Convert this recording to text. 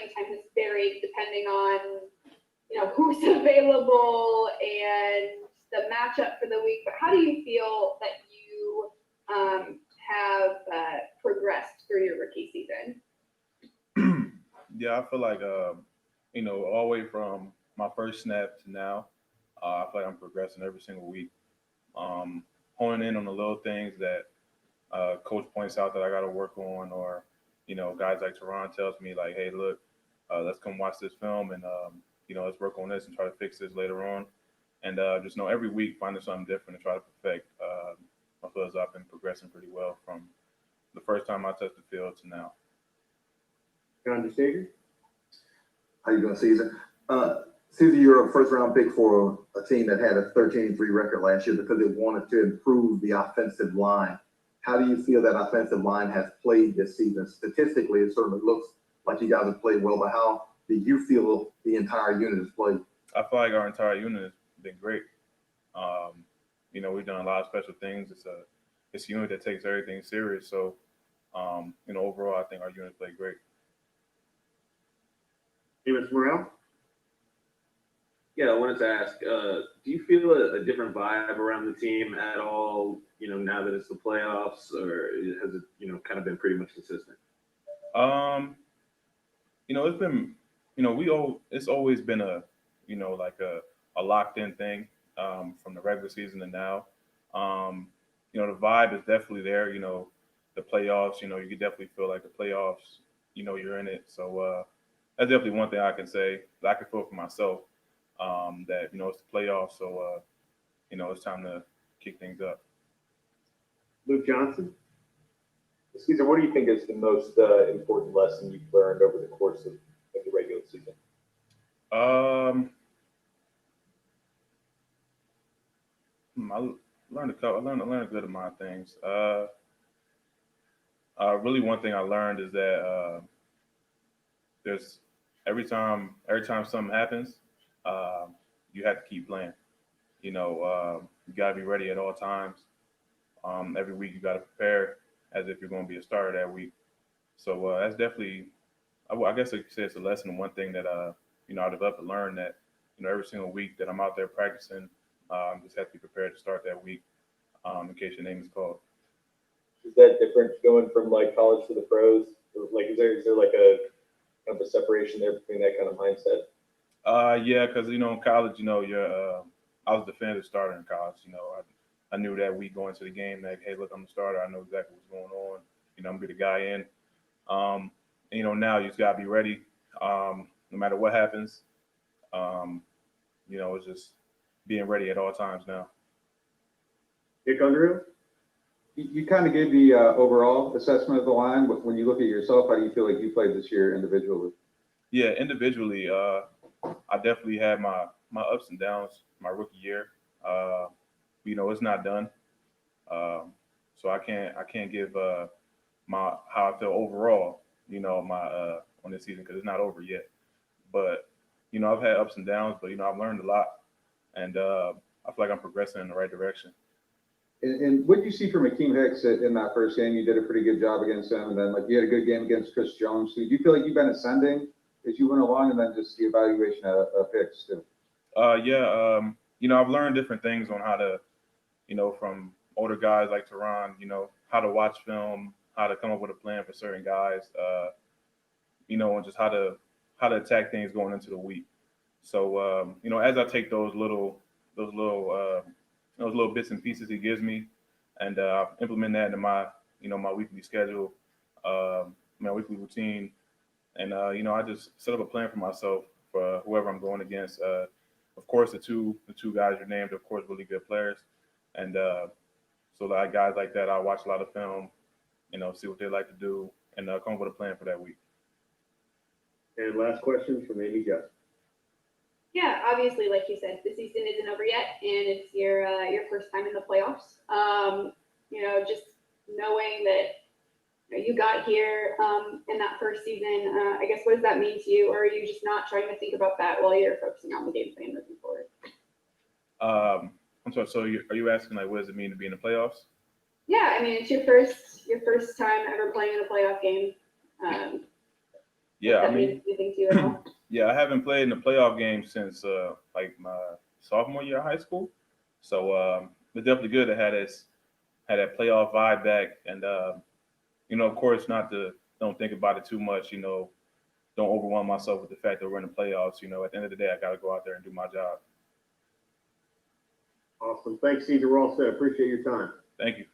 playing time has varied depending on, who's available and the matchup for the week. But how do you feel that you have progressed through your rookie season? Yeah, I feel like all the way from my first snap to now, I feel like I'm progressing every single week. Honing in on the little things that coach points out that I got to work on, or guys like Teron tells me like, hey, look, let's come watch this film and let's work on this and try to fix this later on. And just every week finding something different to try to perfect. I feel as I've been progressing pretty well from the first time I touched the field to now. John DeSager? How you doing, Cesar? Cesar, you're a first-round pick for a team that had a 13-3 record last year because it wanted to improve the offensive line. How do you feel that offensive line has played this season? Statistically, it certainly looks like you guys have played well, but how do you feel the entire unit has played? I feel like our entire unit has been great. We've done a lot of special things. It's a unit that takes everything serious. So, overall, I think our unit played great. Amos Morrell? Yeah, I wanted to ask, do you feel a different vibe around the team at all, now that it's the playoffs, or has it, kind of been pretty much consistent? It's been, it's always been a locked in thing from the regular season to now. The vibe is definitely there. The playoffs, you can definitely feel like the playoffs, you're in it. So that's definitely one thing I can say that I can feel for myself. That it's the playoffs, so it's time to kick things up. Luke Johnson? Cesar, what do you think is the most important lesson you've learned over the course of the regular season? I learned a couple. I learned a good amount of things. Really, one thing I learned is that there's every time something happens, you have to keep playing. You gotta be ready at all times. Every week you gotta prepare as if you're going to be a starter that week. So that's definitely, I guess I could say it's a lesson. One thing that I developed to learn that every single week that I'm out there practicing, just have to be prepared to start that week in case your name is called. Is that different going from like college to the pros? Like, is there like a kind of a separation there between that kind of mindset? Yeah, because in college, I was a defensive starter in college. I knew that week going to the game that, hey, look, I'm the starter. I know exactly what's going on. I'm gonna be the guy in. Now you just gotta be ready, no matter what happens. It's just being ready at all times now. Dick Underhill? You kind of gave the overall assessment of the line, but when you look at yourself, how do you feel like you played this year individually? Yeah, individually, I definitely had my ups and downs my rookie year. It's not done, so I can't give my how I feel overall. My on this season because it's not over yet. But I've had ups and downs, but I've learned a lot, and I feel like I'm progressing in the right direction. And what did you see from Akeem Hicks in that first game? You did a pretty good job against him, and then you had a good game against Chris Jones. So do you feel like you've been ascending as you went along, and then just the evaluation of Hicks too? Yeah. I've learned different things on how to, from older guys like Teron, how to watch film, how to come up with a plan for certain guys, and just how to attack things going into the week. So, as I take those little bits and pieces he gives me, and implement that into my, my weekly schedule, my weekly routine, and I just set up a plan for myself for whoever I'm going against. Of course, the two guys you named, of course, really good players, and so like guys like that, I watch a lot of film, see what they like to do, and come up with a plan for that week. And last question from Amy Just. Yeah, obviously, like you said, the season isn't over yet, and it's your first time in the playoffs. Just knowing that you got here in that first season, I guess, what does that mean to you? Or are you just not trying to think about that while you're focusing on the game plan moving forward? I'm sorry. So are you asking what does it mean to be in the playoffs? Yeah, I mean, it's your first time ever playing in a playoff game. Yeah, I That mean, means anything to you at all? yeah, I haven't played in the playoff game since like my sophomore year of high school. So it's definitely good to have that playoff vibe back. And of course, don't think about it too much. Don't overwhelm myself with the fact that we're in the playoffs. At the end of the day, I got to go out there and do my job. Awesome. Thanks, Cesar. We're all set. Appreciate your time. Thank you.